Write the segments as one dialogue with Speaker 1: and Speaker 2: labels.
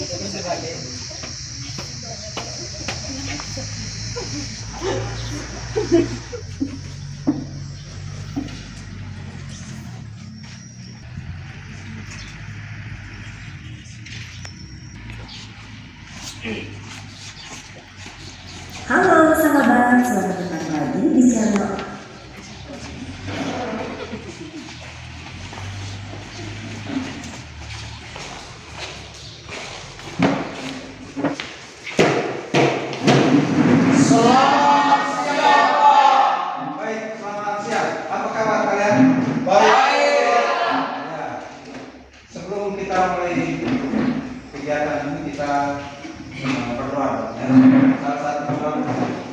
Speaker 1: Halo sahabat, selamat datang lagi di channel
Speaker 2: Selamat siang, Pak. Baik, selamat siang. Apa kabar kalian? Baik. Ya. Sebelum kita mulai kegiatan ini kita berdoa. Ya. Salah satu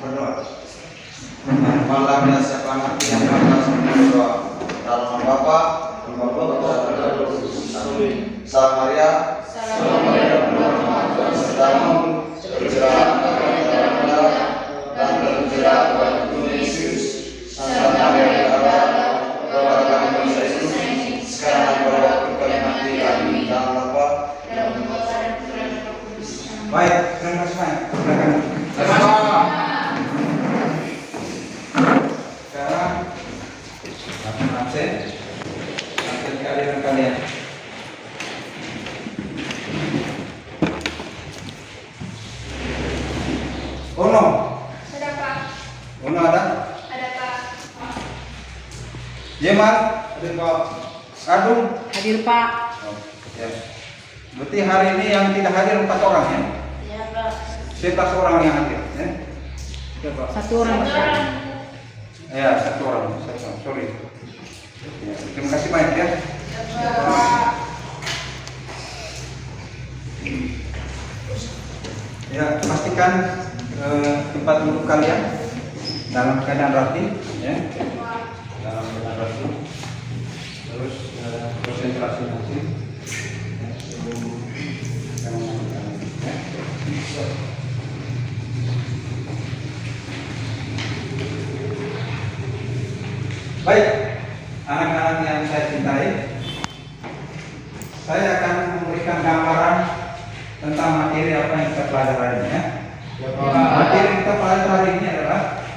Speaker 2: berdoa. Malam dan siapa nanti yang atas berdoa. Dalam nama Bapa, Salam Maria, Salam tercela dan tercela Tuhan Yesus, Salam Maria berdoa kami Yesus, sekarang berdoa kami mati kami dalam Bapa. Baik, terima kasih. Silakan. Sekarang absen kalian. Ono.
Speaker 3: Ada Pak.
Speaker 2: Ono ada?
Speaker 3: Ada Pak.
Speaker 2: Jemal, ada Pak. Adung.
Speaker 4: Hadir Pak.
Speaker 2: Oh, ya. Berarti hari ini yang tidak hadir 4 orang ya?
Speaker 3: Iya Pak.
Speaker 2: 11 orang yang hadir ya? Siapa?
Speaker 4: Satu orang.
Speaker 2: Ya, 1 orang. Sorry. Ya, terima kasih banyak ya. Ya, pastikan tempat duduk kalian dalam keadaan rapi ya. Dalam keadaan rapi. Terus konsentrasi nanti. Ya, sebelum ya. Baik, anak-anak yang saya cintai, saya akan memberikan gambaran tentang materi apa yang kita pelajari hari ini ya. Materi kita pelajari hari ini adalah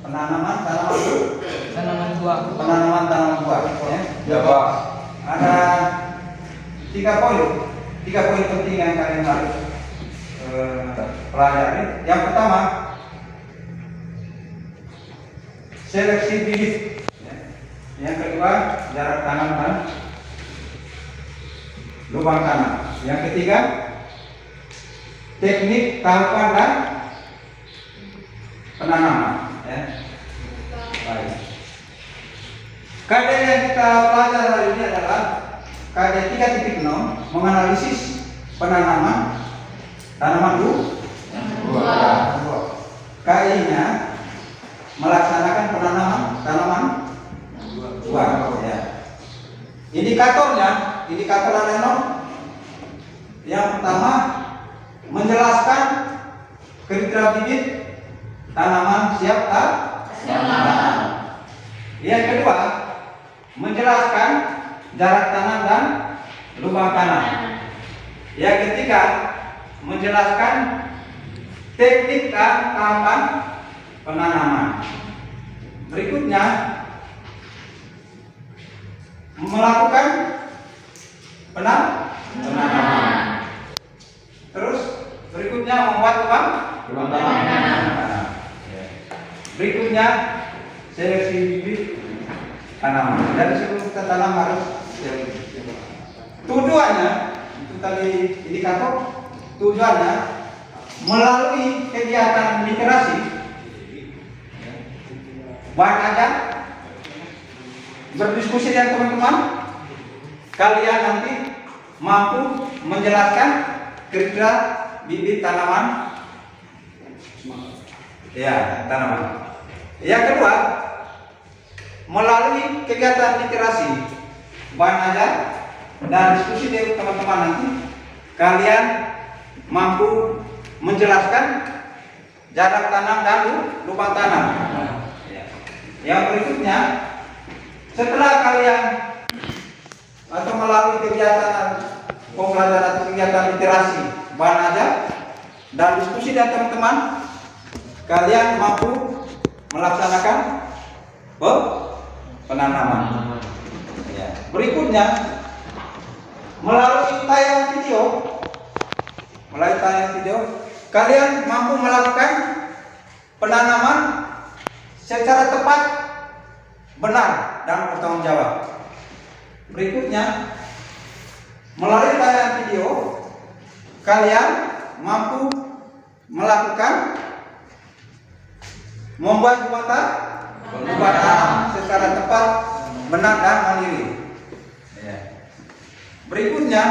Speaker 2: penanaman tanaman buah ya.
Speaker 5: Ya Pak.
Speaker 2: Ada 3 poin penting yang kalian harus pelajari. Yang pertama, seleksi bibit. Yang kedua, jarak tanam dan lubang tanam. Yang ketiga, teknik tahapan dan penanaman. Ya. Baik. KD yang kita pelajari hari ini adalah KD 3.0, menganalisis penanaman tanaman buah. KI-nya melaksanakan penanaman tanaman buah. Ya. Indikator ada 0. Yang pertama, menjelaskan kriteria bibit tanaman siap tanam. Yang kedua, menjelaskan jarak tanam dan lubang tanam. Yang ketiga, menjelaskan teknik dan tahapan penanaman. Berikutnya, melakukan penanaman. Terus berikutnya membuat lubang tanam. Berikutnya seleksi bibit tanaman. Dari sebelum kita tanam harus tujuannya itu tadi indikator. Tujuannya melalui kegiatan literasi bahan ajar, berdiskusi dengan teman-teman, kalian nanti mampu menjelaskan kriteria bibit tanaman ya, tanaman. Yang kedua, melalui kegiatan literasi bahan ajar dan diskusi dengan teman-teman nanti, kalian mampu menjelaskan jarak tanam dan lubang tanam. Yang berikutnya, setelah kalian atau melalui kegiatan pembelajaran atau kegiatan literasi bahan aja dan diskusi dengan teman-teman, kalian mampu melaksanakan penanaman. Ya. Berikutnya, melalui tayangan video, kalian mampu melakukan penanaman secara tepat, benar, dan bertanggung jawab. Berikutnya, melalui tayangan video, kalian mampu melakukan membuat tanam secara tepat, benar, dan mandiri. Ya. Berikutnya,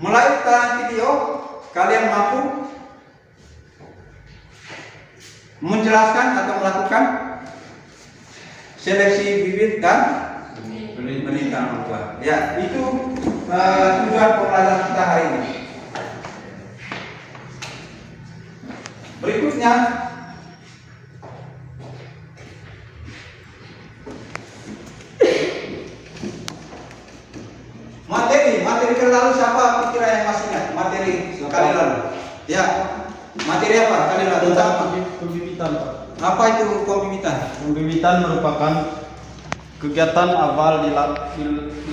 Speaker 2: melalui tayangan video, kalian mampu menjelaskan atau melakukan seleksi bibit dan benih tanaman buah. Ya, itu tujuan pembelajaran kita hari ini. Berikutnya, materi kali lalu siapa kira yang masih ingat materi kali lalu? Ya, materi apa kali lalu?
Speaker 4: Pembibitan, Pak.
Speaker 2: Apa itu pembibitan?
Speaker 4: Pembibitan merupakan kegiatan awal di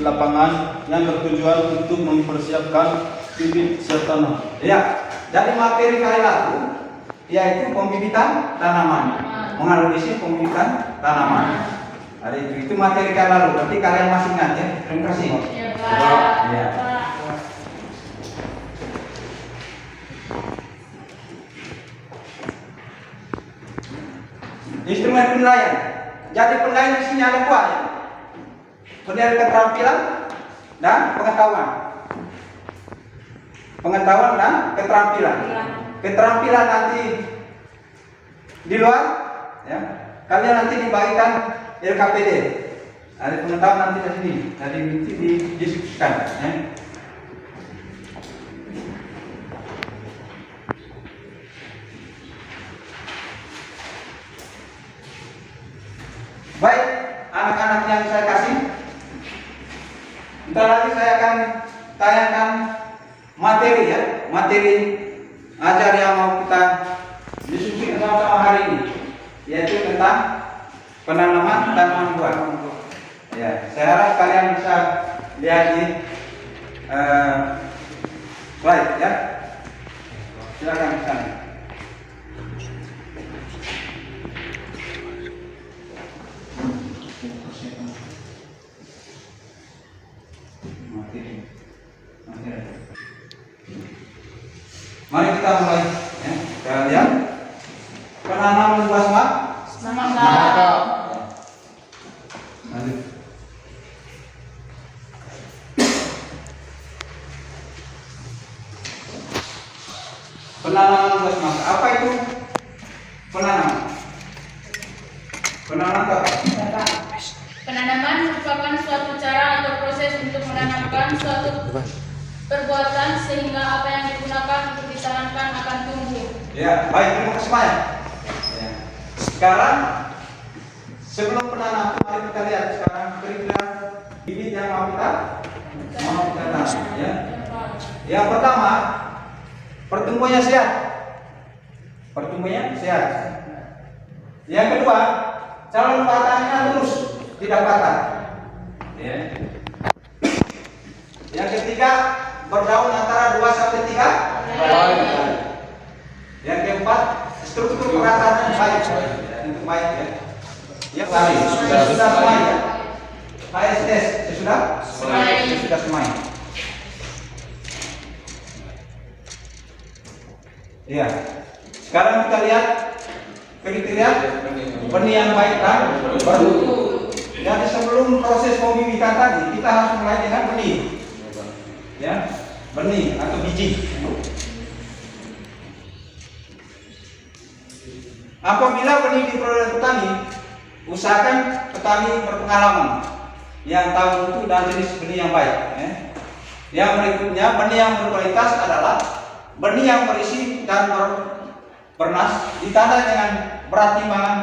Speaker 4: lapangan yang bertujuan untuk mempersiapkan bibit siap tanam.
Speaker 2: Ya, dari materi kali lalu yaitu pembibitan tanaman, menganalisis pembibitan tanaman. Ada itu materi kali lalu. Berarti kalian masih ingat ya? Terima kasih.
Speaker 3: Ya, Pak.
Speaker 2: Ya. Instrumen penilaian. Jadi penilaian di sini ada dua ya. Penilaian keterampilan dan pengetahuan. Pengetahuan dan keterampilan. Keterampilan nanti di luar, ya. Kalian nanti dibagikan LKPD. Ada pengetahuan nanti di sini. Nanti didiskusikan. Ya. Baik, anak-anak yang saya kasih, bentar lagi saya akan tayangkan materi ya, materi ajar yang mau kita diskusi sama-sama hari ini, yaitu tentang penanaman tanaman buah. Ya, saya harap kalian bisa lihat di slide ya. Silakan ke sana. Mari kita mulai ya. Kalian penanaman buah
Speaker 3: Semangat.
Speaker 2: Lanjut. Penanaman buah semangka. Apa itu penanaman? Penanaman apa?
Speaker 3: Penanaman merupakan suatu cara atau proses untuk menanamkan suatu perbuatan sehingga apa yang digunakan untuk ditanamkan akan tumbuh.
Speaker 2: Ya, baik, terima kasih banyak. Ya. Sekarang sebelum penanaman, mari kita lihat sekarang kira-kira bibit yang mau kita tanam. Ya. Yang pertama, pertumbuhannya sehat. Pertumbuhannya sehat. Yang kedua, calon batangnya lurus, tidak patah. Ya. Yang ketiga, berdaun antara 2 sampai 3 kali. Yang keempat, struktur perakarannya baik. Itu baik ya. Yang lain sudah semai ya. HSS sudah semai. Iya. Sekarang kita lihat kriteria benih yang baik dan bermutu. Jadi sebelum proses pembibitan tadi, kita harus mulai dengan benih. Ya, benih atau biji. Apabila benih diperoleh petani, usahakan petani berpengalaman yang tahu mutu dan jenis benih yang baik. Ya. Yang berikutnya, benih yang berkualitas adalah benih yang berisi dan bernas, ditandai dengan berat timbangan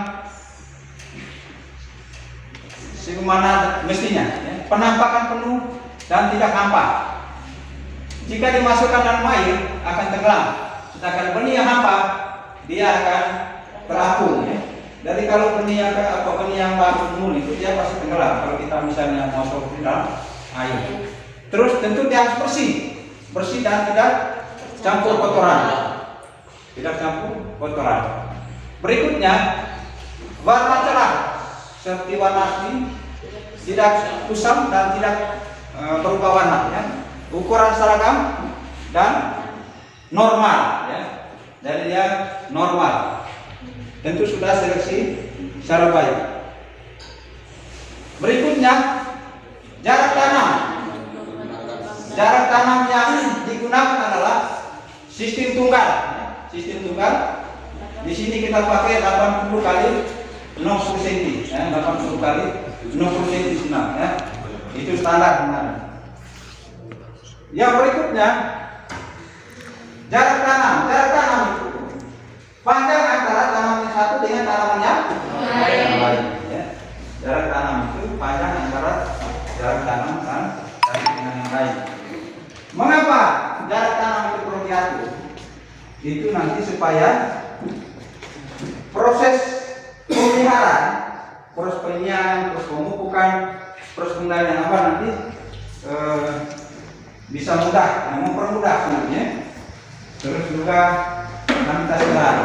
Speaker 2: sebagaimana mestinya. Ya. Penampakan penuh dan tidak nampak. jika dimasukkan dalam air akan tenggelam. Sedangkan benih yang hampa dia akan terapung ya. Jadi kalau benih yang baru nul itu dia pasti tenggelam kalau kita misalnya masuk di dalam air. Terus tentu dia harus bersih dan tidak campur kotoran. Tidak campur kotoran. Berikutnya warna cerah seperti warna asli, tidak kusam dan tidak berubah warna ya. Ukuran seragam dan normal ya. Jadi dia normal. Tentu sudah seleksi secara baik. Berikutnya jarak tanam. Jarak tanam yang digunakan adalah sistem tunggal. Sistem tunggal. Di sini kita pakai 80 kali 60 cm, ya, 80 kali 60 cm senang, ya. Itu standar benar. Yang berikutnya jarak tanam. Jarak tanam itu panjang antara tanaman satu dengan tanaman yang lain. Ya. Jarak tanam itu panjang antara jarak tanam dan dengan yang lain. Mengapa jarak tanam itu perlu diatur? Itu nanti supaya proses pemeliharaan, proses penyiangan, proses pemupukan, proses pengendalian apa nanti bisa mudah, mempermudah sebenarnya. Terus juga kuantitas berat.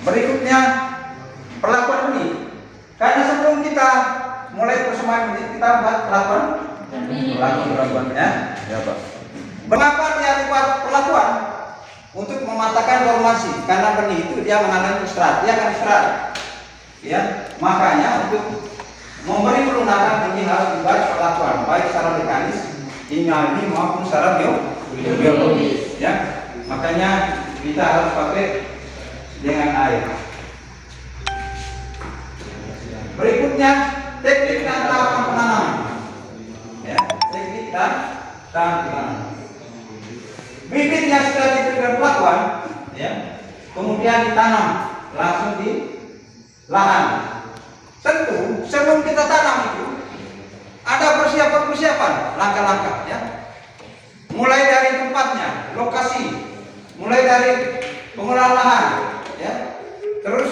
Speaker 2: Berikutnya perlakuan benih. Karena sebelum kita mulai persemaian benih kita buat perlakuan ya. Ya Pak. Mengapa dia buat perlakuan? Untuk mematakan formasi. Karena benih itu dia mengalami istirahat, dia akan istirahat. Ya, makanya untuk memberi pelunakan benih harus dibuat perlakuan baik secara mekanis, kimia maupun secara biologis. Ya, makanya kita harus pakai dengan air. Berikutnya teknik dan tahapan penanaman. Ya, teknik dan tahapan penanaman. Bibit yang sudah diberikan perlakuan, ya, kemudian ditanam langsung di lahan. Tentu sebelum kita tanam itu ada persiapan, langkah-langkah, ya. Mulai dari tempatnya, lokasi, mulai dari pengolahan lahan, ya. Terus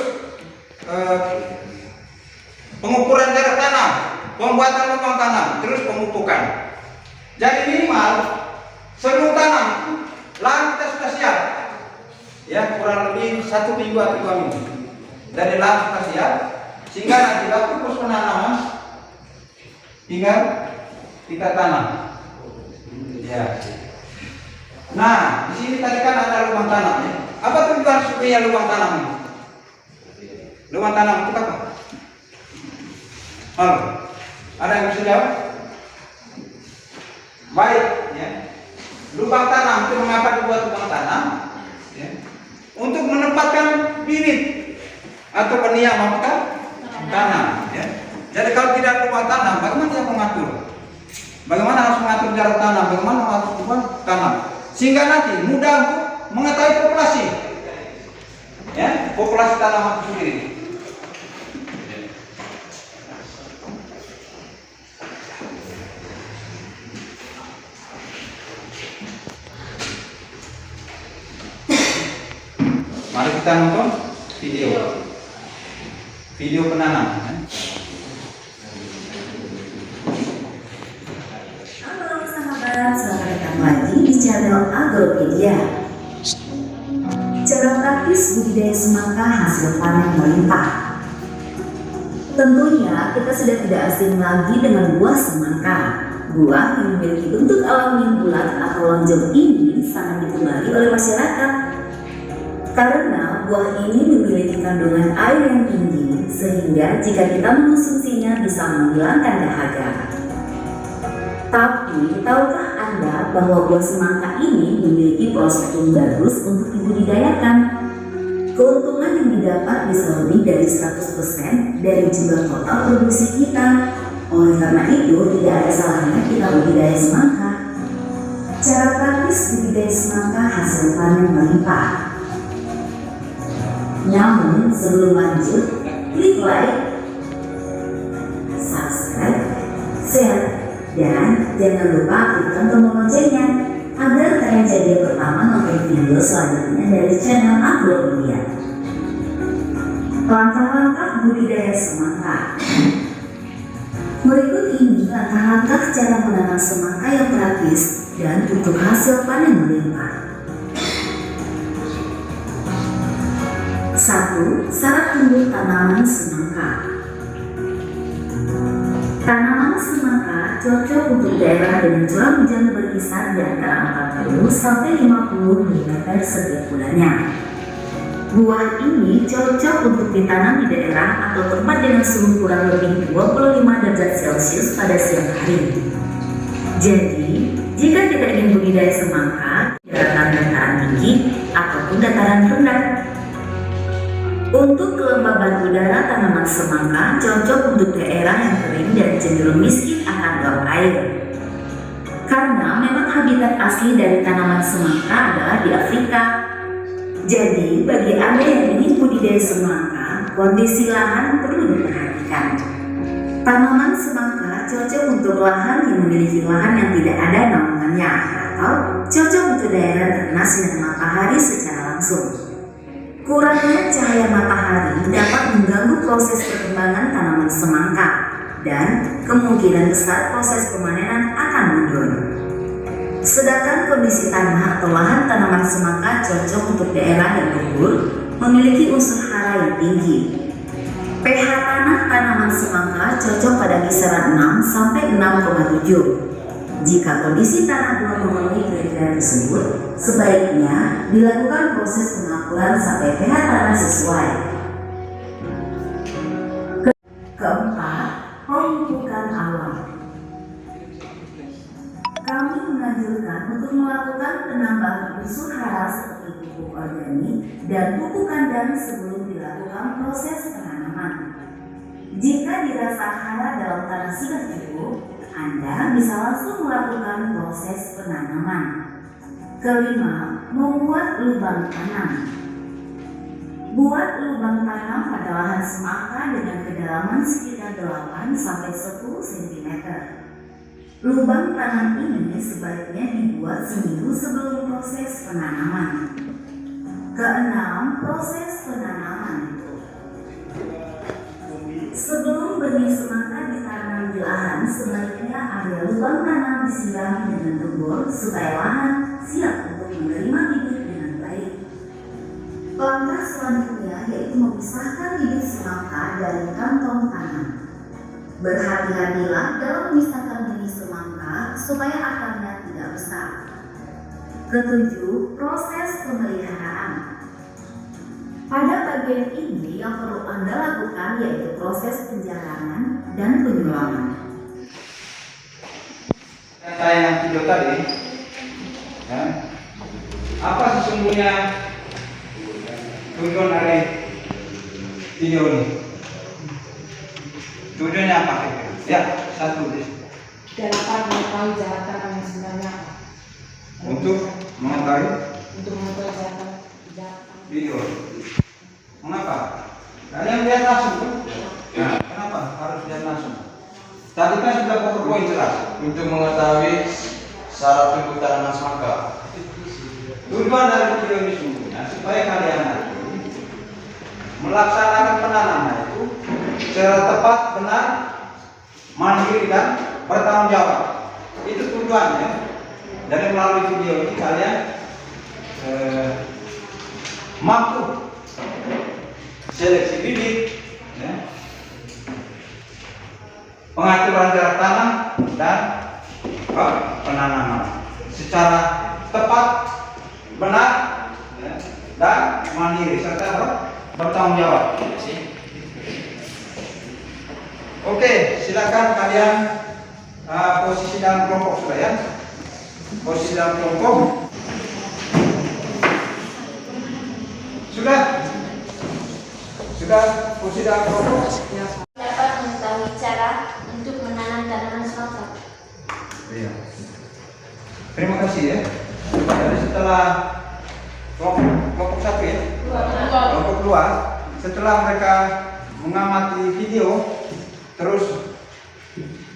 Speaker 2: pengukuran jarak tanam, pembuatan lubang tanam, terus pemupukan. Jadi minimal sebelum tanam lahan kita sudah siap, ya, kurang lebih 1 minggu atau 2 minggu dari lahan kita siap, sehingga nanti waktu proses penanaman tinggal kita tanam. Ya. Nah, di sini tadi kan ada lubang tanam, ya. Apa tujuan supaya lubang tanam ini? Lubang tanam itu apa? Halo, ada yang bisa jawab? Baik, ya. Lubang tanam itu mengapa dibuat lubang tanam? Ya. Untuk menempatkan bibit atau benih yang mau kita tanam. Ya. Jadi kalau tidak lubang tanam, bagaimana dia mengatur? Bagaimana harus mengatur jarak tanam? Bagaimana harus lubang tanam? Sehingga nanti mudah untuk mengetahui populasi, ya, populasi tanaman itu sendiri. Mari kita nonton video penanaman.
Speaker 1: Halo sahabat, selamat datang lagi di channel Agropedia. Cara praktis budidaya semangka hasil panen melimpah. Tentunya kita sudah tidak asing lagi dengan buah semangka. Buah yang memiliki bentuk alami yang bulat atau lonjong ini sangat digemari oleh masyarakat. Karena buah ini memiliki kandungan air yang tinggi, sehingga jika kita mengonsumsinya bisa menghilangkan dahaga. Tapi, tahukah Anda bahwa buah semangka ini memiliki prospektum bagus untuk dibudidayakan? Keuntungan yang didapat bisa lebih dari 100% dari jumlah total produksi kita. Oleh karena itu, tidak ada salahnya kita budidaya semangka. Cara praktis budidaya semangka hasil panen melimpah. Namun sebelum lanjut, klik like, subscribe, share, Dan jangan lupa aktifkan tombol loncengnya agar kalian jadi yang pertama nonton video selanjutnya dari channel Upload Media. Langkah-langkah budidaya semangka. Berikut ini langkah-langkah cara menanam semangka yang praktis dan untuk hasil panen melimpah. 1. Syarat tumbuh tanaman semangka. Tanaman semangka cocok untuk daerah dengan curah hujan berkisar di antara 40 sampai 50 mm setiap bulannya. Buah ini cocok untuk ditanam di daerah atau tempat dengan suhu kurang lebih 25 derajat Celcius pada siang hari. Jadi, jika kita ingin budidaya semangka di dataran tinggi ataupun dataran rendah. Untuk kelembaban udara tanaman semangka cocok untuk daerah yang kering dan cenderung miskin akan uap air. Karena memang habitat asli dari tanaman semangka adalah di Afrika. Jadi bagi Anda yang ingin budidaya semangka, kondisi lahan perlu diperhatikan. Tanaman semangka cocok untuk lahan yang memiliki lahan yang tidak ada naungannya atau cocok untuk daerah terkena sinar matahari secara langsung. Kurangnya cahaya matahari dapat mengganggu proses perkembangan tanaman semangka dan kemungkinan besar proses pemanenan akan mundur. Sedangkan kondisi tanah atau lahan tanaman semangka cocok untuk daerah yang gembur, memiliki unsur hara yang tinggi. pH tanah tanaman semangka cocok pada kisaran 6 sampai 6,7. Jika kondisi tanah belum memenuhi kriteria tersebut, sebaiknya dilakukan proses pengakuran sampai pH tanah sesuai. Keempat, pemupukan awal. Kami menganjurkan untuk melakukan penambahan unsur hara seperti pupuk organik dan pupuk kandang sebelum dilakukan proses penanaman. Jika dirasa hara dalam tanah sudah cukup, Anda bisa langsung melakukan proses penanaman. Kelima, membuat lubang tanam. Buat lubang tanam pada lahan semangka dengan kedalaman sekitar 8 sampai 10 cm. Lubang tanam ini sebaiknya dibuat seminggu sebelum proses penanaman. Keenam, proses penanaman. Sebelum benih semangka ditanam di lahan, sebaiknya area lubang tanam disiram dengan gembor supaya lahan siap untuk menerima bibit dengan baik. Langkah selanjutnya yaitu memisahkan bibit semangka dari kantong tanam. Berhati-hatilah dalam memisahkan benih semangka supaya akarnya tidak besar. Ketujuh, proses pemeliharaan. Pada bagian ini yang perlu Anda lakukan yaitu proses penjaranan dan penyulaman.
Speaker 2: Tayangan video tadi, ya, apa sesungguhnya tujuan dari video ini? Tujuannya apa? Ya, satu
Speaker 5: dapat mengetahui jarak tanam yang sebenarnya apa?
Speaker 2: untuk mengetahui
Speaker 5: jarak
Speaker 2: video. Mengapa? Kalian lihat langsung. Nah, kenapa harus lihat langsung? Tadi kan sudah pokok poin jelas.
Speaker 6: Untuk mengetahui syarat tumbuh tanaman semangka.
Speaker 2: Tujuan dari video ini sungguhnya supaya kalian nanti melaksanakan penanaman itu secara tepat, benar, mandiri dan bertanggung jawab. Itu tujuannya. Dari melalui video ini kalian mampu seleksi bibit, ya, pengaturan jarak tanam dan penanaman secara tepat, benar, ya, dan mandiri serta bertanggung jawab. Oke, silakan kalian posisi dalam kelompok sudah ya. Posisi dalam kelompok sudah posisi dalam kelompok.
Speaker 3: Dapat mengetahui cara untuk menanam tanaman semangka.
Speaker 2: Iya. Terima kasih ya. Jadi setelah kelompok satu ya, kelompok dua, setelah mereka mengamati video, terus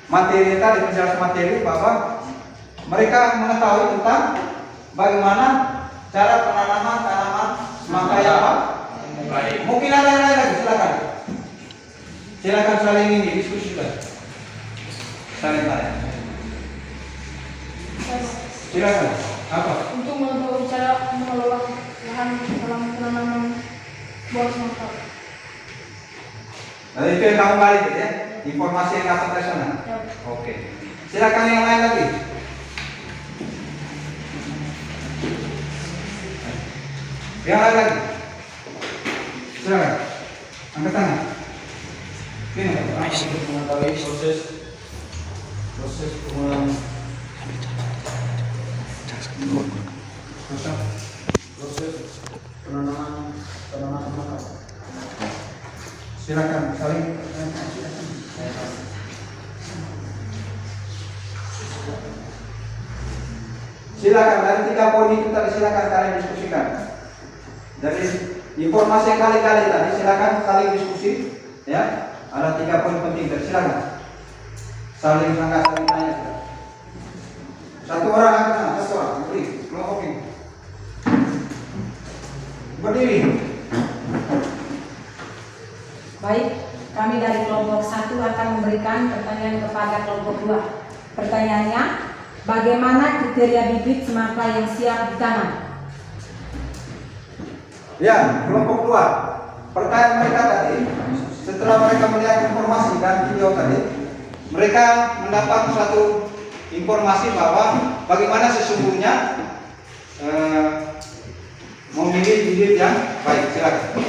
Speaker 2: materi tadi, penjelasan materi bahwa mereka mengetahui tentang bagaimana cara penanaman tanaman semangka yang apa? Baik. Mungkin ada yang lain lagi, silakan. Silakan saling ini diskusikan. Saling tanya. Silakan. Apa?
Speaker 3: Untuk mengetahui cara mengelola lahan dalam penanaman buah semangka.
Speaker 2: Nah, itu yang kamu balik ya, informasi yang dapat dari sana.
Speaker 3: Ya.
Speaker 2: Oke. Silakan yang lain lagi. Yang lain lagi. Silakan. Angkat tangan. Ini
Speaker 4: Untuk mengetahui proses pengolahan proses penanaman semangka.
Speaker 2: silakan saling. Silakan dari 3 poin itu tadi silakan kalian diskusikan. Dari informasi yang kali-kali tadi silakan saling diskusi ya. Ada 3 poin penting dari silakan. Saling tanya. Satu orang angkat tangan, satu orang berdiri, kelompokin. Berdiri.
Speaker 5: Baik, kami dari kelompok 1 akan memberikan pertanyaan kepada kelompok 2. Pertanyaannya, bagaimana kriteria bibit semangka yang siap ditanam?
Speaker 2: Ya, kelompok 2. Pertanyaan mereka tadi, setelah mereka melihat informasi dan video tadi, mereka mendapat suatu informasi bahwa bagaimana sesungguhnya memilih bibit yang baik. Silakan.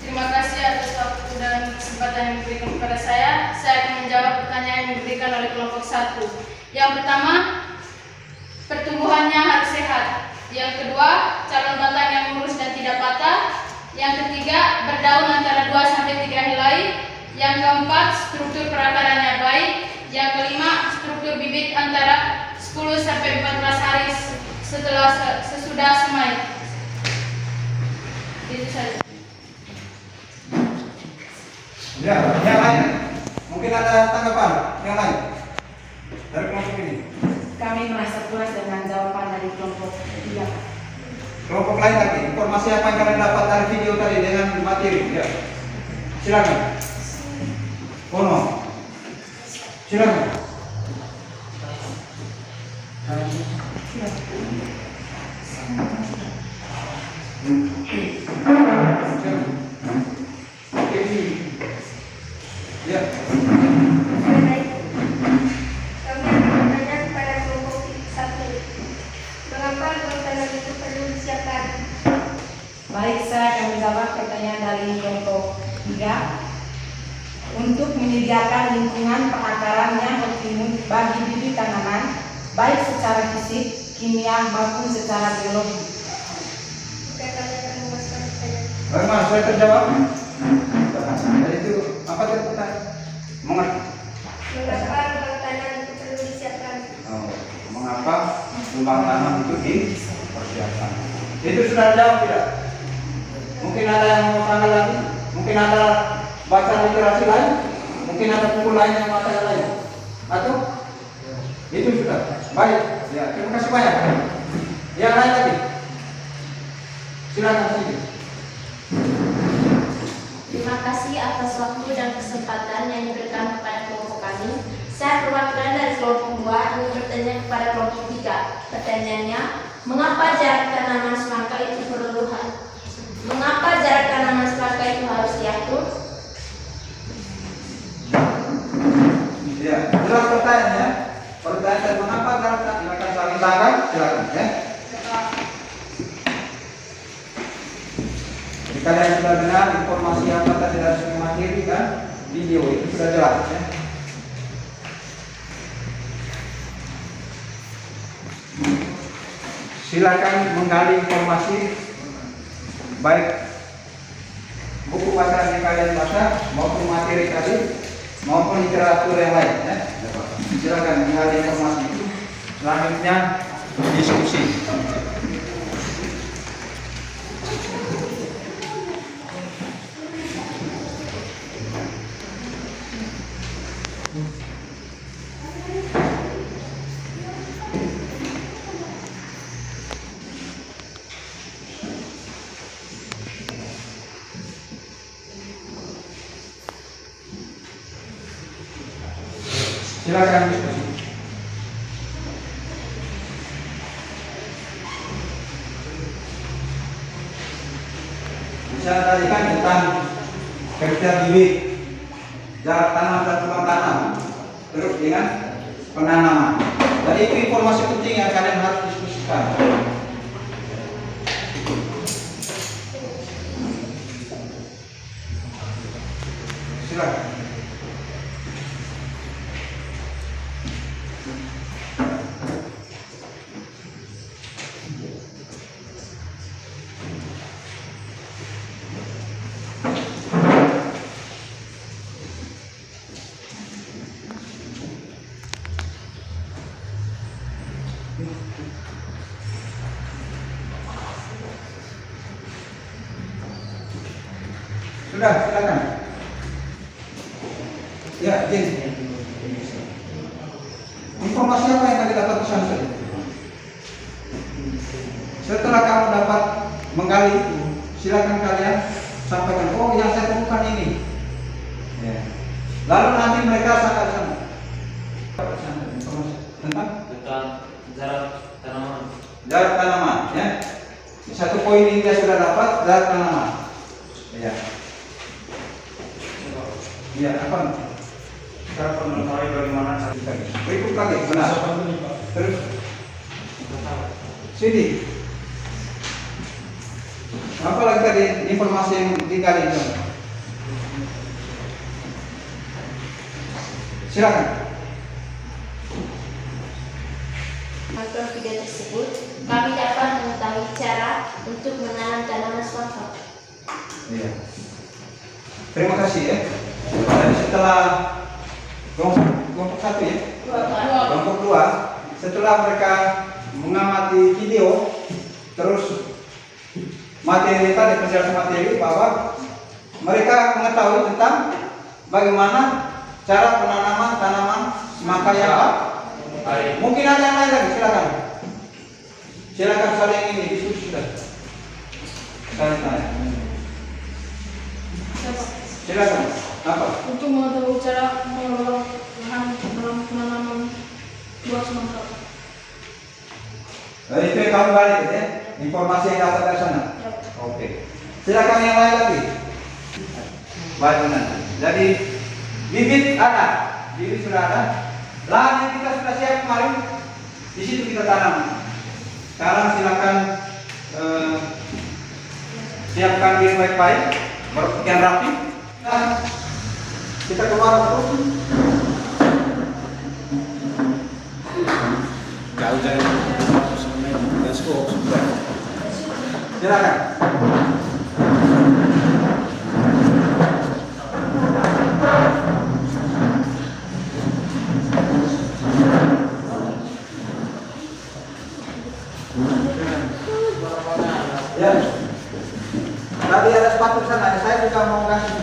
Speaker 3: Terima kasih atas waktu dan kesempatan yang diberikan kepada saya. Saya akan menjawab pertanyaan yang diberikan oleh kelompok 1. Yang pertama, pertumbuhannya harus sehat. Yang kedua, calon batang yang lurus dan tidak patah. Yang ketiga, berdaun antara 2-3 helai. Yang keempat, struktur perakarannya baik. Yang kelima, struktur bibit antara 10-14 hari sesudah semai. Itu saja.
Speaker 2: Ya, yang lain. Mungkin ada tanggapan yang lain dari kelompok ini.
Speaker 5: Kami merasa puas dengan jawaban dari kelompok 3.
Speaker 2: Kelompok lain lagi. Informasi apa yang kalian dapat dari video tadi dengan materi? Ya. Silakan. Ono. Silakan. Ya.
Speaker 7: Baik. Kami akan bertanya kepada kelompok 1. Mengapa makanan itu perlu disiapkan?
Speaker 5: Baik, saya akan menjawab pertanyaan dari kelompok 3. Untuk menyediakan lingkungan perakaran yang optimum bagi bibit tanaman, baik secara fisik, kimia maupun secara biologi.
Speaker 7: Oke, kami akan memasukkan pertanyaan.
Speaker 2: Bagaimana? Saya terjawab. Jadi itu apa tadi pertanyaan? Mengerti?
Speaker 7: Mengapa makanan itu perlu disiapkan?
Speaker 2: Oh, mengapa lubang tanam itu dipersiapkan? Itu sudah jawab tidak? Mungkin ada yang mau tanya lagi? Mungkin ada baca literasi lain? Mungkin ada buku lain yang mau tanya lain? Atau? Itu sudah. Baik. Ya, terima kasih banyak. Yang lain lagi? Silakan sini.
Speaker 8: Terima kasih atas waktu dan kesempatan yang diberikan kepada kelompok kami. Saya perwakilan dari kelompok 2 ingin bertanya kepada kelompok 3. Pertanyaannya, mengapa jarak tanaman semangka itu perlu? Mengapa jarak tanaman semangka itu harus diatur?
Speaker 2: Ya, jelas pertanyaannya. Pertanyaan mengapa jarak silakan saling tangan, silakan ya. Jadi kalian sudah dengar informasi apa tadi dari segi materi kan? Video itu sudah jelas ya. Silakan menggali informasi baik buku bacaan yang kalian baca maupun materi tadi maupun literatur yang lain ya. Silakan menggali informasi itu. Selanjutnya diskusi. Silakan diskusi. Bisa tadi kan tentang kriteria bibit, jarak tanam dan tukang tanam, terus dengan penanaman. Jadi itu informasi penting yang kalian harus diskusikan. Silakan. Sudah, silakan. Ya, Jin. Informasi apa yang tadi dapat pesan tadi? Setelah kamu dapat menggali itu, silakan kalian sampaikan. Oh, yang saya temukan ini. Ya. Lalu nanti mereka akan sana. Informasi tentang
Speaker 6: jarak tanaman.
Speaker 2: jarak tanaman, ya. Satu poin ini dia sudah dapat jarak tanaman. Ya. Iya, apa?
Speaker 4: Cara mengetahui bagaimana cara kita.
Speaker 2: Berikut lagi, benar. Terus, sini. Apa lagi tadi informasi yang digali itu? Silakan.
Speaker 8: Faktor video tersebut, kami dapat mengetahui cara untuk menanam tanaman semangka.
Speaker 2: Iya. Terima kasih ya. Dan setelah kelompok 1 ya, kelompok 2, setelah mereka mengamati video, terus materi tadi penjelasan materi bahwa mereka mengetahui tentang bagaimana cara penanaman tanaman semangka yang baik. Mungkin ada yang lain lagi, silakan. Silakan saling ini diskusi sudah. Saling tanya. Silakan. Apa?
Speaker 3: Untuk mengetahui cara mengelola lahan dalam penanaman buah semangka.
Speaker 2: Itu yang kamu balik ya, informasi yang dapat dari sana. Oke. Silakan yang lain lagi. Baik benar. Jadi bibit ada, bibit sudah ada. Lahan yang kita sudah siap kemarin, di situ kita tanam. Sekarang silakan siapkan diri baik-baik, berpakaian rapi. Nah, kita keluar terus.
Speaker 4: Jauh-jauh. Let's go.
Speaker 2: Silakan. Ya. Tadi ada sepatu sana, saya juga mau kasih.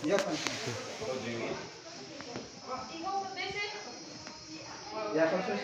Speaker 2: Ya, Pak. Ya, khusus.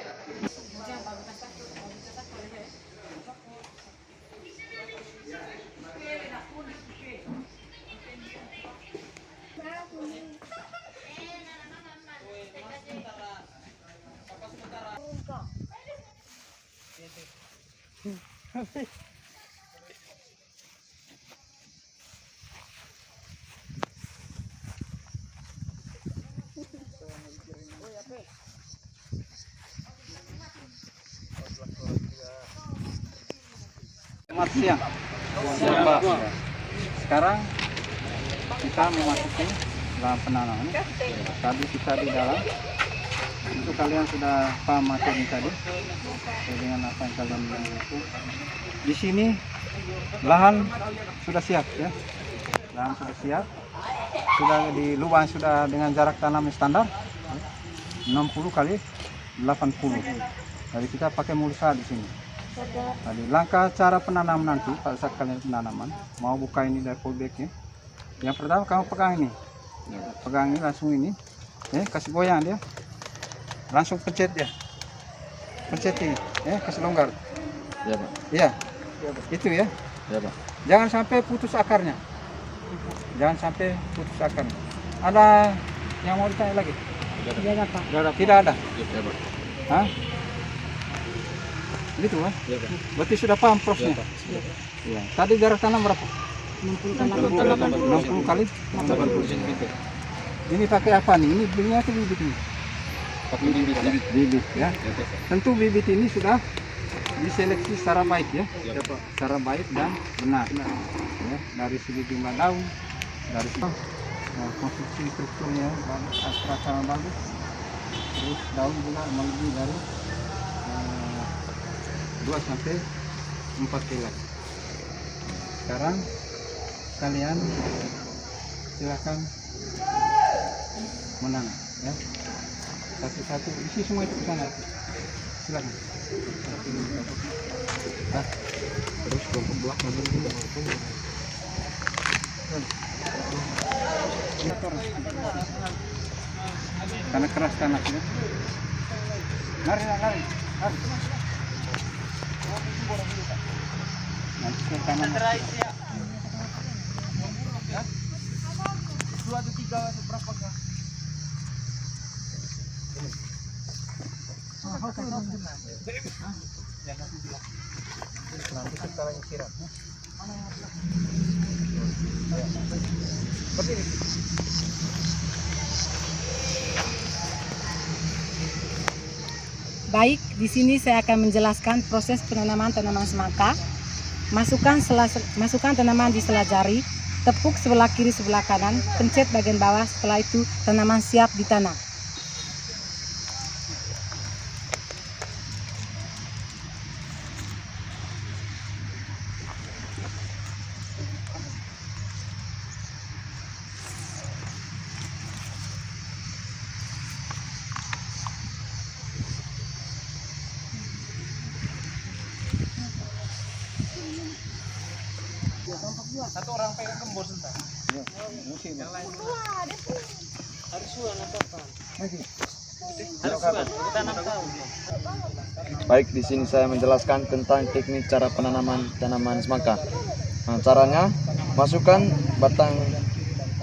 Speaker 2: Selamat siang. Sekarang kita memasuki lahan penanaman. Tadi kita di dalam. Itu kalian sudah paham materi tadi dengan apa yang kalian itu. Di sini lahan sudah siap ya. Lahan sudah siap. Sudah di lubang sudah dengan jarak tanam standar 60 kali 80. Jadi kita pakai mulsa di sini. Jadi langkah cara penanaman nanti pada saat kalian penanaman mau buka ini dari polybagnya. Yang pertama kamu pegang ini, pegang ini langsung ini. Kasih goyang dia. Langsung pencet ya. Pencet ini. Kasih longgar.
Speaker 6: Ya Pak.
Speaker 2: Iya. Itu ya.
Speaker 6: Ya Pak.
Speaker 2: Jangan sampai putus akarnya. Jangan sampai putus akarnya. Ada yang mau ditanya lagi? Tidak ada.
Speaker 6: Ya Pak.
Speaker 2: Hah? Gitu kan?
Speaker 6: Ya Pak.
Speaker 2: Berarti sudah paham prosesnya? Ya. Tadi jarak tanam berapa? 60 kali?
Speaker 6: 80 cm.
Speaker 2: Ini pakai apa nih? Ini bibitnya atau bibit ini?
Speaker 6: Pakai bibit.
Speaker 2: Bibit ya. Tentu bibit ini sudah diseleksi secara baik ya. Secara baik dan benar. Ya. Dari segi jumlah daun, dari segi konstruksi strukturnya bagus, astrakaran bagus. Terus daun juga melebihi dari 2 sampai 4 helai. Sekarang kalian silakan menanam ya. Satu-satu isi semua itu ke sana. Silakan. Nah, terus kelompok belakang dulu. Karena keras tanahnya. Lari. Nanti ke kanan. Dua atau tiga atau berapa kah? Nanti sekarang istirahat. Seperti ini.
Speaker 5: Baik, di sini saya akan menjelaskan proses penanaman tanaman semangka. Masukkan tanaman di sela jari, tepuk sebelah kiri sebelah kanan, pencet bagian bawah. Setelah itu tanaman siap ditanam.
Speaker 2: Satu orang pegang gembos entar. Ya, musim. Yang lain. Harus suan apa? Harus suan. Kita tanam tahu.
Speaker 6: Baik, di sini saya menjelaskan tentang teknik cara penanaman tanaman semangka. Nah, caranya masukkan batang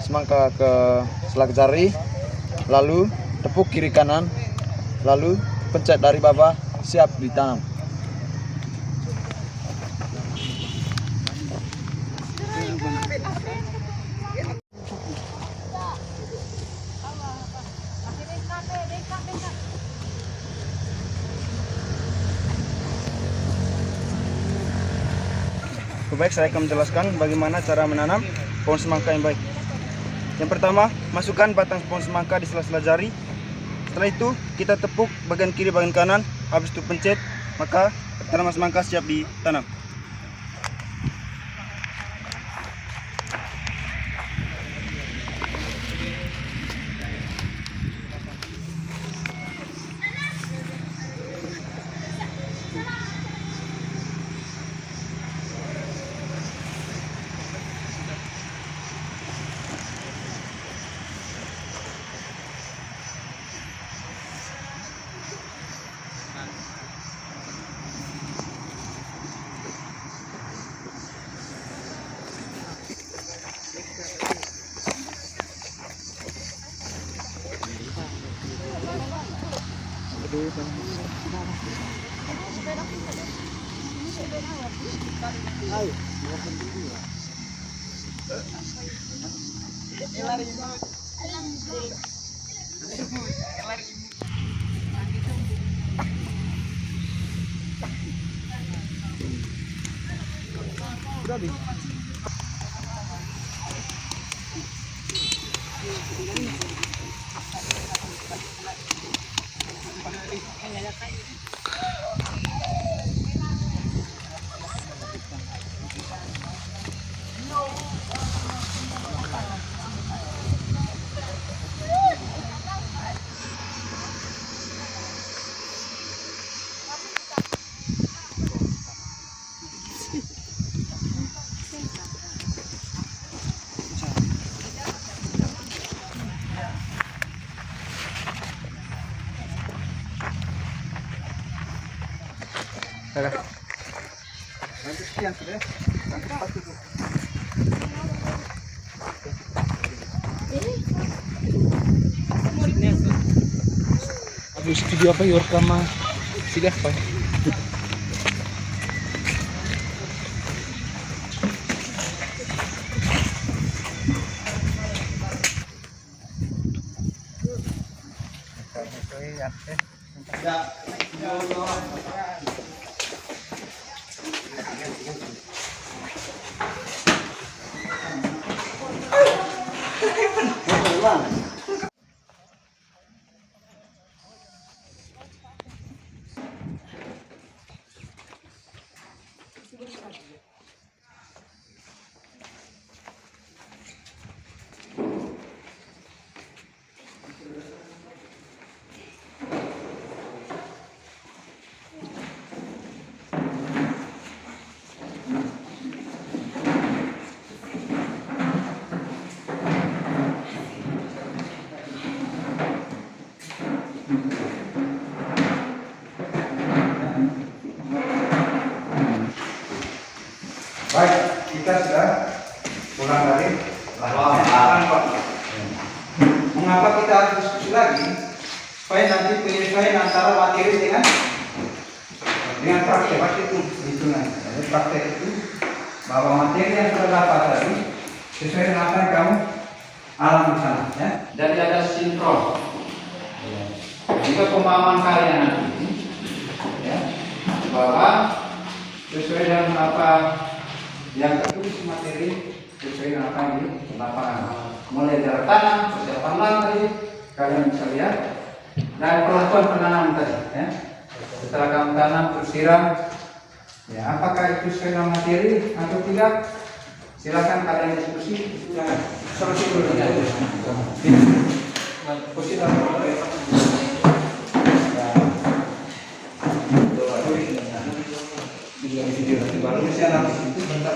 Speaker 6: semangka ke selak jari, lalu tepuk kiri kanan, lalu pencet dari bawah, siap ditanam.
Speaker 9: Baik, saya akan menjelaskan bagaimana cara menanam pohon semangka yang baik. Yang pertama, masukkan batang pohon semangka di sela-sela jari. Setelah itu, kita tepuk bagian kiri bagian kanan. Habis itu pencet, maka tanaman semangka siap ditanam.
Speaker 2: Lanjut sekian sudah. Lanjut pasti tuh.
Speaker 4: Habis video apa ya rekaman? Sudah Pak.
Speaker 2: Baik, kita sudah pulang dari lapangan, Pak. Mengapa kita harus diskusi lagi? Supaya nanti penyesuaian antara materi dengan praktek. Pasti itu nanti. Jadi praktek itu bahwa materi yang sudah dapat tadi sesuai dengan apa yang kamu alami di sana, ya. Jadi ada sinkron. Jika pemahaman kalian nanti, ya, bahwa sesuai dengan apa yang tertulis materi sesuai dengan apa yang di lapangan. Mulai dari tanam, persiapan lantai, kalian bisa lihat, dan perlakuan penanaman tadi. Ya. Setelah kamu tanam, terus siram, ya, apakah itu sesuai dengan materi atau tidak? Silakan kalian diskusi. Solusi dulu. Video nanti baru bisa analisis itu bentar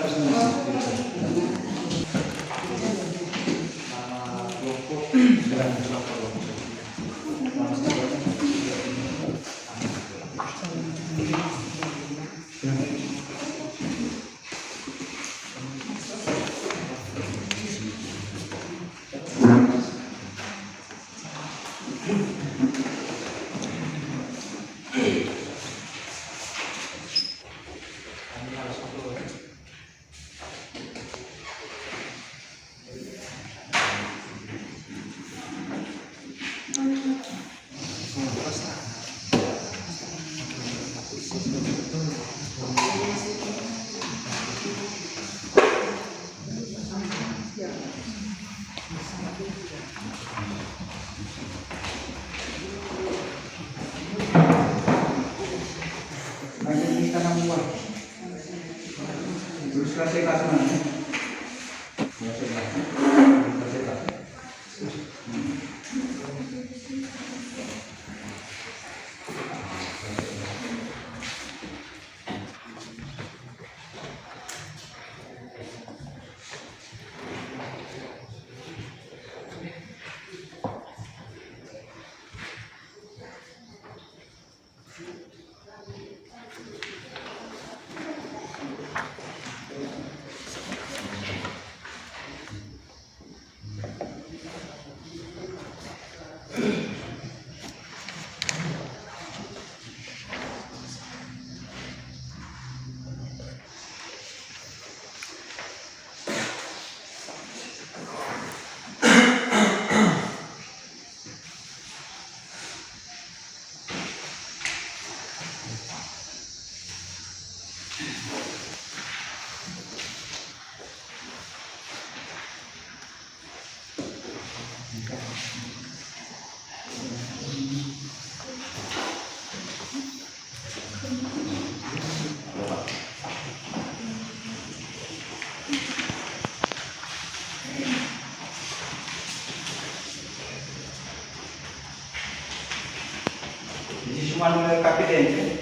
Speaker 2: cuma melengkapi deh,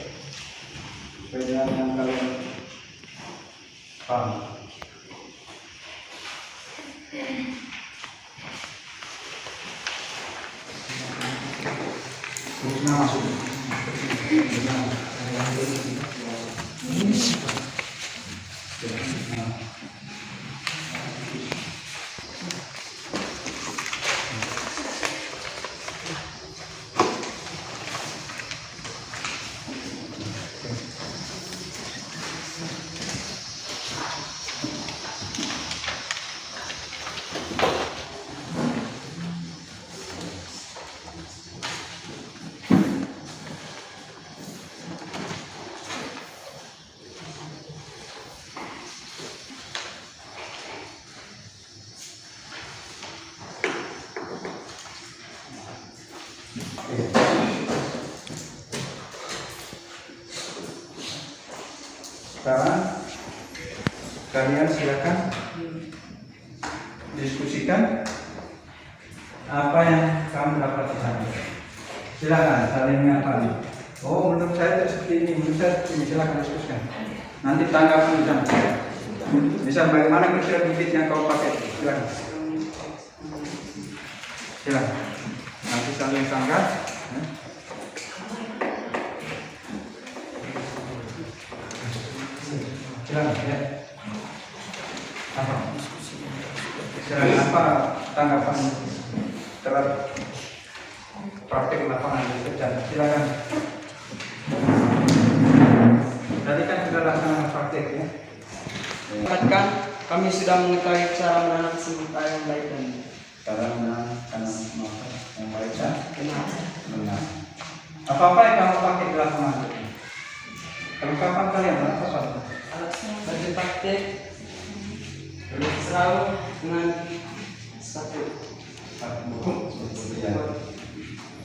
Speaker 2: supaya yang kalian paham. Terus masuk. Sekarang kalian silakan diskusikan apa yang kamu dapat di sana. Silakan saling mengatakan. Oh, menurut saya seperti ini, menurut saya seperti ini. Silakan diskusikan. Nanti tanggapan di sana. Misal bagaimana kira bibit yang kau pakai. Silakan. Silakan. Nanti saling sanggah. Silakan ya. Silakan apa tanggapan terhadap praktik lapangan di kerja? Silakan. Tadi kan sudah laksanakan praktik ya.
Speaker 10: Kan kami sudah mengetahui cara menanam semangka yang baik dan
Speaker 2: Cara menanam semangka yang baik dan
Speaker 10: benar.
Speaker 2: apa-apa yang kamu pakai di lapangan? Kalau kapan kalian apa?
Speaker 10: Bagi praktek selalu dengan satu.
Speaker 2: Ya.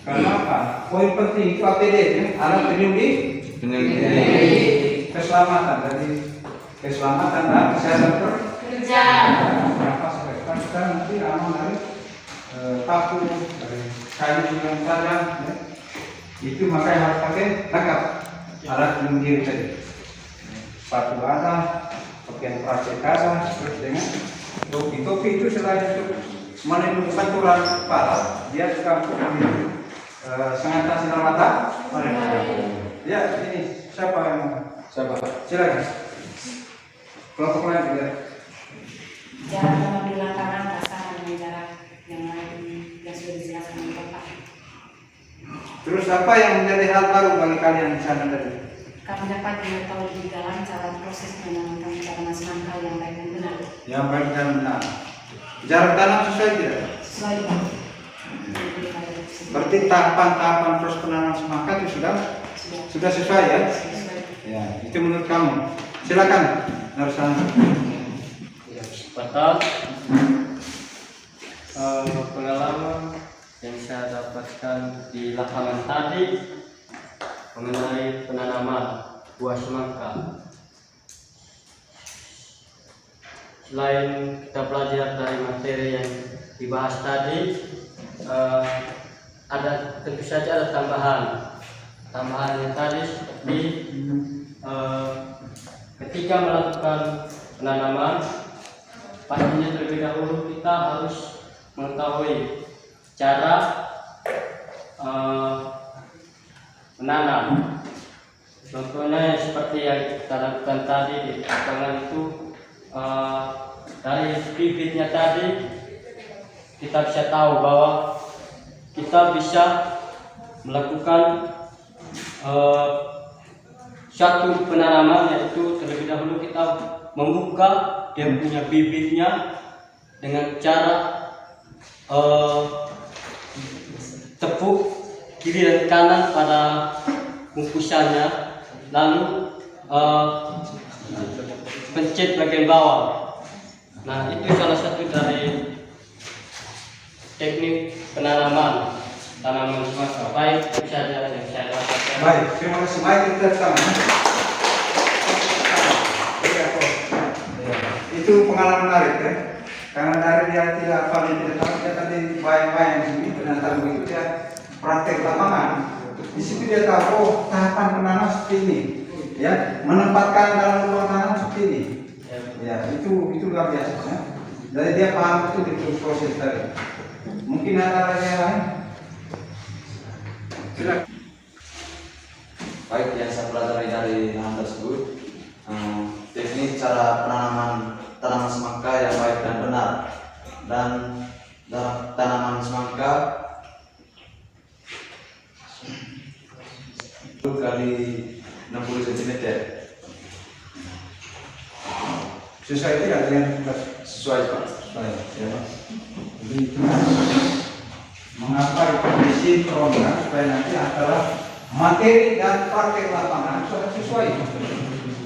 Speaker 2: Karena apa? Poin penting itu APD ya, alat pelindung keselamatan dari keselamatan dan kesehatan
Speaker 3: Kerja.
Speaker 2: Kenapa sekarang kita nanti aman dari paku dari kayu yang tajam ya. Itu makanya harus pakai lengkap alat pelindung diri tadi. Sepatu ada, pakaian praktek ada, terus dengan topi itu selain untuk melindungi benturan kepala, dia juga untuk sengatan sinar mata. Ya, ini siapa yang silakan. Kelompok lain juga.
Speaker 5: Jarak dalam di lapangan tak sama dengan jarak yang lain yang sudah dijelaskan oleh Bapak.
Speaker 2: Terus apa yang menjadi hal baru bagi kalian di sana tadi?
Speaker 5: Kami dapat mengetahui lebih dalam cara proses penanaman tanaman semangka yang baik dan benar.
Speaker 2: Yang baik dan benar. Jarak tanam sesuai tidak?
Speaker 5: Sesuai Pak.
Speaker 2: Berarti tahapan-tahapan proses penanaman semangka itu sudah sesuai ya?
Speaker 5: Sesuai.
Speaker 2: Ya, itu menurut kamu. Silakan, Narsana.
Speaker 10: Batal pengalaman yang saya dapatkan di lapangan tadi mengenai penanaman buah semangka. Selain kita belajar dari materi yang dibahas tadi, tentu saja ada tambahan yang tadi seperti ketika melakukan penanaman, pastinya terlebih dahulu kita harus mengetahui cara menanam. Contohnya seperti yang kita lakukan tadi di lapangan itu, dari bibitnya tadi kita bisa tahu bahwa kita bisa melakukan satu penanaman, yaitu terlebih dahulu kita membuka dia punya bibitnya dengan cara tepuk kiri dan kanan pada bungkusannya, lalu pencet bagian bawah. Nah, itu salah satu dari teknik penanaman tanaman semangka. Baik, itu saja yang saya dapatkan.
Speaker 2: Baik, terima kasih. Baik, kita sama. Itu pengalaman menarik ya. Karena dari dia tidak apa dia tidak tahu, dia tadi bayang-bayang di sini, ternyata begitu dia praktek lapangan. Di situ dia tahu, oh tahapan penanam seperti ini, ya, menempatkan dalam ruang tanam seperti ini. Ya, itu luar biasa ya. Jadi dia paham betul itu proses tadi. Mungkin ada lagi yang lain. Silakan.
Speaker 6: Baik, yang saya pelajari dari hal tersebut, teknik cara penanaman tanaman semangka yang baik dan benar, dan tanaman semangka kali 60 cm.
Speaker 2: Sesuai tidak dengan
Speaker 6: Sesuai Pak.
Speaker 2: sesuai ya. Jadi itu mengapa dikondisi program supaya nanti antara materi dan praktek lapangan sudah sesuai.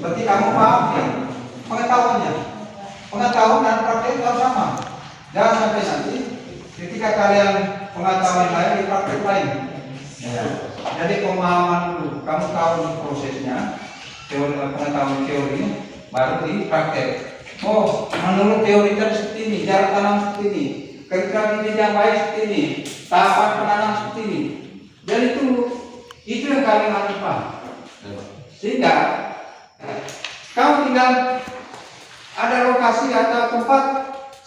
Speaker 2: Berarti kamu paham nih pengetahuan dan praktek harus sama. Jangan sampai nanti ketika kalian pengetahuan lain di praktek lain. Ya. Jadi pemahaman dulu, kamu tahu prosesnya, pengetahuan teori baru di praktek. Oh, menurut teori tadi seperti ini, jarak tanam seperti ini, kira-kira bibit yang baik seperti ini, tahapan penanam seperti ini. Dan itu yang kami harus paham. Sehingga kamu tinggal ada lokasi atau tempat,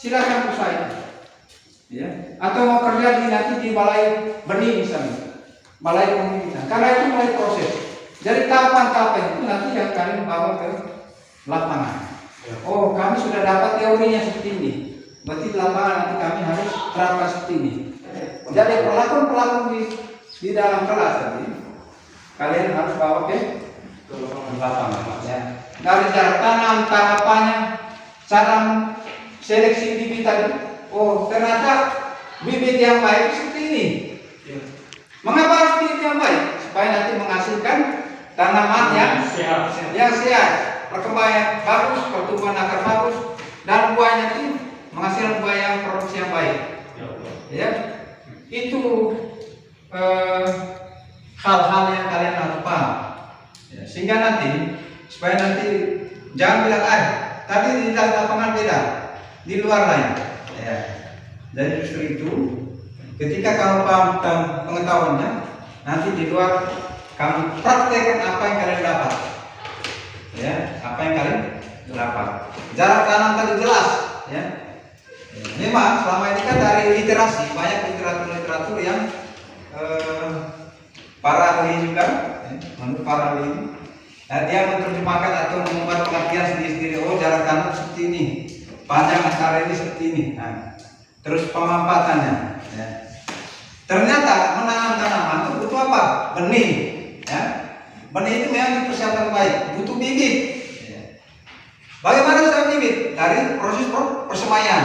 Speaker 2: silakan usahain. Ya. Atau mau kerja nanti di balai benih misalnya, balai pembibitan. Karena itu mulai proses. Jadi tahapan-tahapan itu nanti yang kalian bawa ke lapangan. Oh, kami sudah dapat teorinya seperti ini. Berarti di lapangan nanti kami harus terapkan seperti ini. Jadi perlakuan di dalam kelas tadi kalian harus bawa ke lapangan. Ya. Dari cara tanam, tahapannya, cara seleksi bibit tadi. Oh, ternyata bibit yang baik seperti ini. Mengapa harus bibit yang baik? Supaya nanti menghasilkan tanaman yang sehat. Perkembangan bagus, pertumbuhan akar bagus, dan buahnya itu menghasilkan buah yang produksi yang baik. Ya, itu hal-hal yang kalian harus paham. Ya, sehingga nanti supaya nanti jangan bilang tadi di dalam lapangan beda, di luar lain. Ya. Jadi justru itu ketika kamu paham tentang pengetahuannya, nanti di luar kamu praktekkan apa yang kalian dapat. Ya, apa yang kalian dapat. Jarak tanam tadi jelas, ya. Memang selama ini kan dari literasi banyak literatur yang para ahli juga, menurut para ahli, dia menerjemahkan atau membuat pengertian sendiri-sendiri. Oh, jarak tanam seperti ini, panjang antara ini seperti ini. Nah, terus pemampatannya. Ya. Ternyata menanam tanaman itu butuh apa? Benih. Ya. Benih itu memang dipersiapkan baik, butuh bibit. Bagaimana cara bibit? Dari proses persemaian.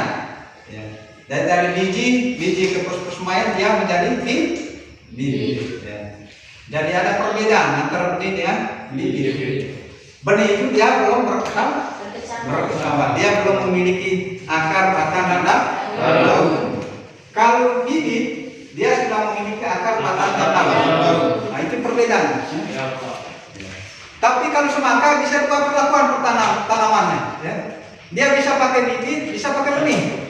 Speaker 2: Dan dari biji ke proses persemaian dia menjadi bibit. Jadi ada perbedaan antara benih dengan bibit. Benih itu dia belum berkembang, dia belum memiliki akar, batang, dan daun. Kalau bibit dia sudah memiliki akar, batang, dan daun. Nah, itu perbedaan. Tapi kalau semangka bisa dua perlakuan tanamannya. Ya. Dia bisa pakai bibit, bisa pakai benih.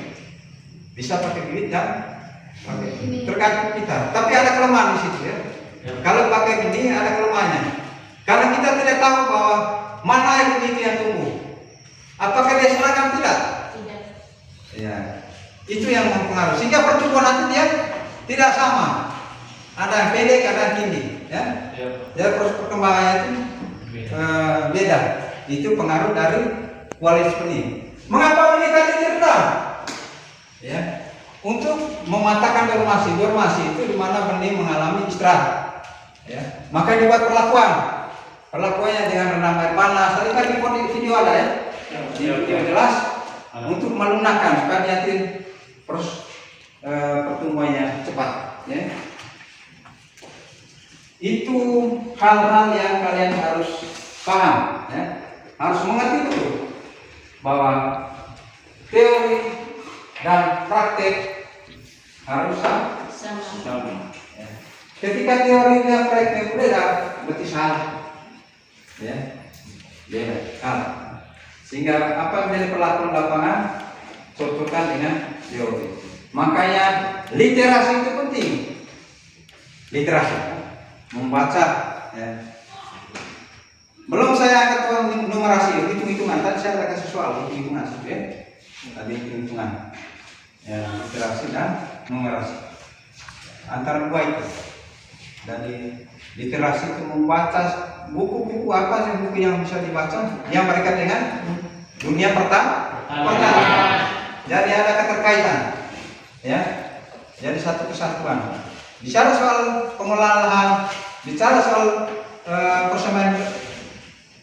Speaker 2: Bisa pakai bibit dan pakai benih. Tergantung kita. Tapi ada kelemahan di situ ya. Kalau pakai benih ada kelemahannya. Karena kita tidak tahu bahwa mana yang benih yang tumbuh. Apakah dia seragam tidak? Tidak. Ya. Itu yang mempengaruhi. Sehingga pertumbuhan nanti dia tidak sama. Ada yang pendek, ada yang tinggi. Ya. Jadi proses perkembangannya itu beda. Itu pengaruh dari kualitas benih. Mengapa benih tadi rendah? Ya, untuk mematahkan dormasi itu di mana benih mengalami istirahat. Ya, maka dibuat perlakuannya dengan rendam air panas. Tadi kan di video ada ya, di video jelas untuk melunakkan supaya dia proses pertumbuhannya cepat. Ya. Itu hal-hal yang kalian harus paham, ya. Harus mengerti betul bahwa teori dan praktek harus sama. Ya. Ketika teori dan praktek berbeda, berarti salah. Ya, beda, salah. Sehingga apa menjadi perlakuan lapangan, cocokkan dengan teori. Makanya literasi itu penting. Literasi. Membaca ya. Belum saya angkat numerasi, hitung-hitungan. Tadi saya ada kasih soal hitung-hitungan ya. Tadi hitung-hitungan ya, literasi dan numerasi antara dua itu. Dari literasi itu membaca buku-buku apa sih, buku yang bisa dibaca yang berkaitan dengan dunia pertanian. Jadi ada keterkaitan, ya. Jadi satu kesatuan. Bicara soal pengelolaan lahan, bicara soal persamaan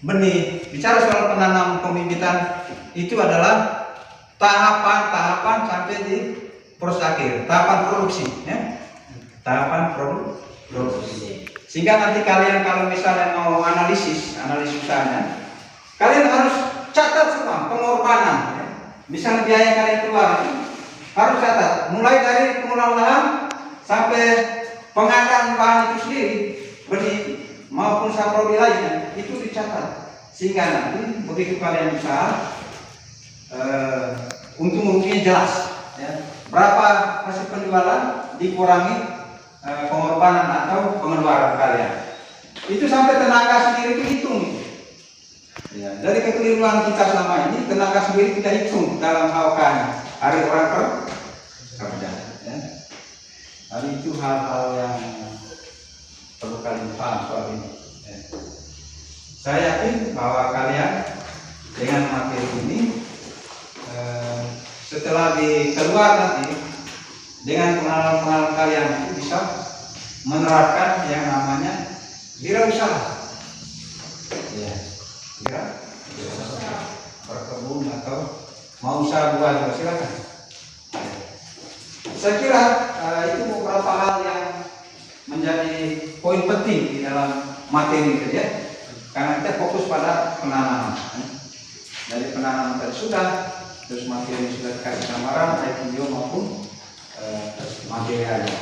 Speaker 2: benih, bicara soal penanam pembibitan, itu adalah tahapan-tahapan sampai di proses akhir, tahapan produksi, ya. Tahapan produksi. Sehingga nanti kalian kalau misalnya mau analisis usahanya, kalian harus catat semua pengorbanan, ya. Misalnya biaya kalian keluar harus catat, mulai dari pengelolaan lahan sampai pengadaan bahan itu sendiri, benih maupun saprodi lainnya itu dicatat, sehingga nanti begitu kalian usaha untung ruginya jelas, ya. Berapa hasil penjualan dikurangi pengorbanan atau pengeluaran kalian, itu sampai tenaga sendiri itu hitung. Ya, dari kekeliruan kita selama ini, tenaga sendiri kita hitung dalam hal hari orang kerja, ya. Jadi itu hal-hal yang perlu kalian paham soal ini, ya. Saya yakin bahwa kalian dengan materi ini setelah dikeluar nanti dengan pengalaman kalian itu bisa menerapkan yang namanya wirausaha, ya, wirausaha, berkebun atau mau usaha buah juga silakan. Saya kira itu beberapa hal yang menjadi poin penting di dalam materi itu, ya, karena kita fokus pada penanaman. Dari penanaman tadi sudah, terus materi sudah dikasih gambaran baik video maupun materi hari.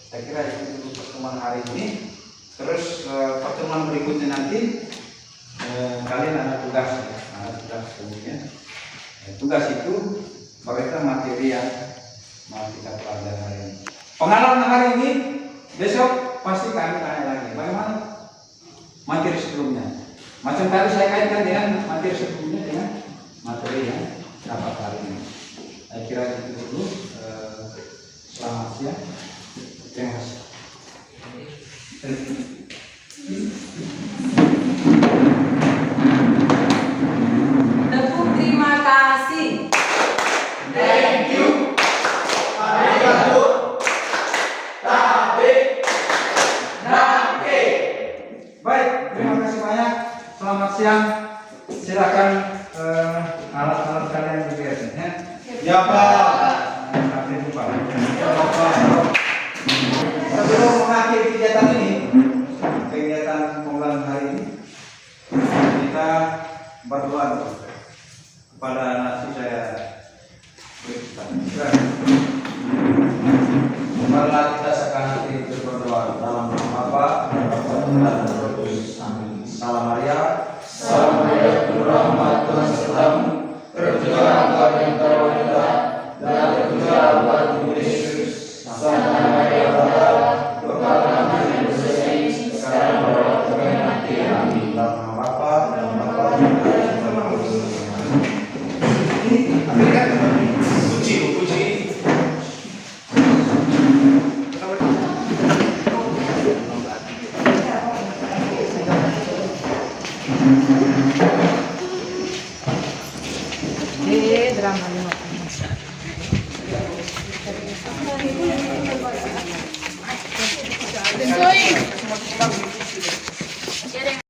Speaker 2: Saya kira itu dulu pertemuan hari ini. Terus pertemuan berikutnya nanti kalian ada tugas, kemudian tugas itu berkaitan materi yang mau kita pelajari hari ini. Pengalaman hari ini, besok pasti kami tanya lagi bagaimana materi sebelumnya. Macam tadi saya kaitkan dengan materi sebelumnya dengan materi yang dapat hari ini. Saya kira itu dulu. Selamat siang. Terima kasih.
Speaker 5: Tepuk terima kasih.
Speaker 2: Thank you. Arigato. Tabe. Nake. Baik, terima kasih banyak. Selamat siang. Silakan alat-alat kalian diberesin, ya. Ya Pak. Sampai jumpa. Sebelum mengakhiri kegiatan ini, kegiatan pembulan hari ini, kita berdoa dulu kepada nasi saya berikan. Marilah kita sekarang hati berdoa dalam nama Bapa dan Roh Kudus. Amin. Salam Maria. Salam Maria, penuh rahmat Tuhan sertamu. Terpujilah Engkau di antara wanita, dan terpujilah buah tubuh Yesus. Santa Maria Bunda, doakanlah kami dosa ini sekarang dan waktu kami mati. Amin. Dalam nama Bapa dan Roh Kudus. Puji.
Speaker 5: Drama
Speaker 3: Sesuai.